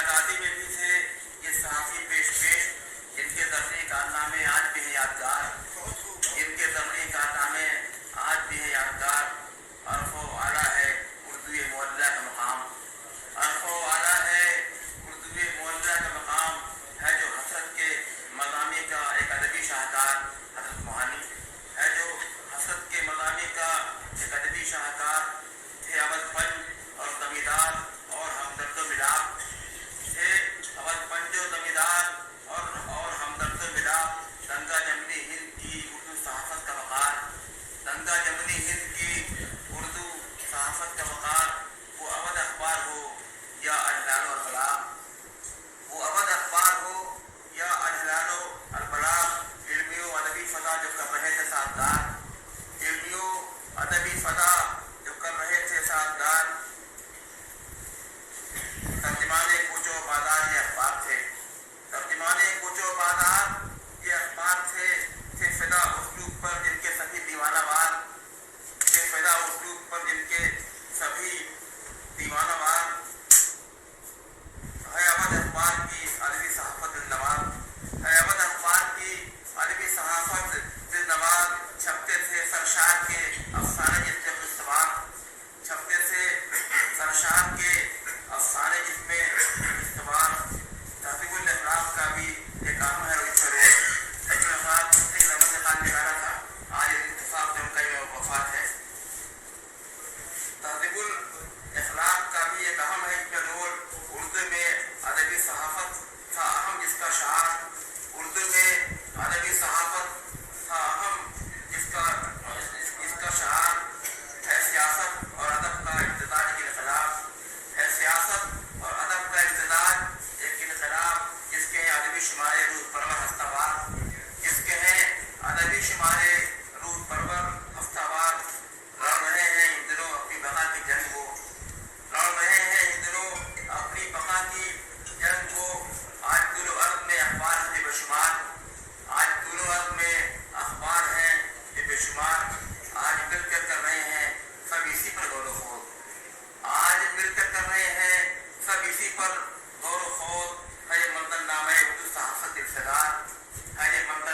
آزادی میں بھی تھے یہ صحافی پیش جن کے ذرنی کارنامے آج بھی ہیں یادگار، جن کے ذرنی کارنامے آج بھی ہیں یادگار۔ عرف و اعلیٰ ہے اردو معلّہ کا مقام، عرف و اعلیٰ ہے اردو معلّہ کا مقام، ہے جو حسرت کے مضامین کا ایک ادبی شاہکار حضرت معانی، ہے جو حسرت کے مضامین کا ایک ادبی شاہکار تھے اودھ پنج اور زمیندار اور ہمدرد و ملاپ، تھے اودھ پنج و زمیندار اور ہمدرد و ملاپ۔ گنگا جمنی ہند کی اردو صحافت کا وقار، گنگا جمنی ہند کی اردو صحافت کا وقار، وہ اودھ اخبار ہو یا الہلال و البلاغ، وہ اودھ اخبار ہو یا الہلال و البلاغ، علمی و ادبی فضا جو کر رہے تھے سازگار، علمی و ادبی فضا جو کر رہے تھے سازگار۔ ترجمان کوچ و بازار یہ اخبار تھے، ترجمان کوچ و بازار یہ اخبار تھے فدا اسلوب پر جن کے سبھی دیوانہ وار، تھے فدا اسلوب پر جن کے سبھی دیوانہ وار۔ ہے اودھ اخبار کی ادبی صحافت دلنواز، ہے اودھ اخبار کی ادبی صحافت دلنواز۔ چھپتے تھے سرشار کے افسانے جس میں استوار، چھپتے تھے سرشار کے افسانے جس میں استوار۔ تہذیب الاخلاق کا بھی ایک کام ہے روز بروز، تہذیب الاخلاق ایک رمض خان نے گانا تھا، آج اتفاق سے ان کا یہ وفات ہے۔ تہذیب الاخلاق کا بھی ایک اہم ہے اس میں رول، اردو میں ادبی صحافت تھا اہم جس کا شعار، اردو میں ادبی صحافت تھا اہم جس کا شعار ہے سیاست اور ادب کا امتزاج کے خلاف، ہے سیاست اور ادب کا امتزاج ایک انقلاب، جس کے ہیں ادبی شمارے روز پرور ہفتہ وار، جس کے ہیں ادبی شمارے روز پرور ہفتہ وار۔ لڑ رہے ہیں ان دنوں اپنی بقا کی جنگ کو، لڑ رہے ہیں ان دنوں اپنی بقا کی جنگ کو۔ آج طول و عرض میں اخبار ہیں بے شمار، آج طول و عرض میں اخبار ہیں بے شمار، آج مل کر کر رہے ہیں سب اسی پر غور و خوض، آج مل کر کر رہے ہیں سب اسی پر غور و خوض۔ ہے یہ منظر نامہ اردو صحافت ابتدار، ہے یہ منظر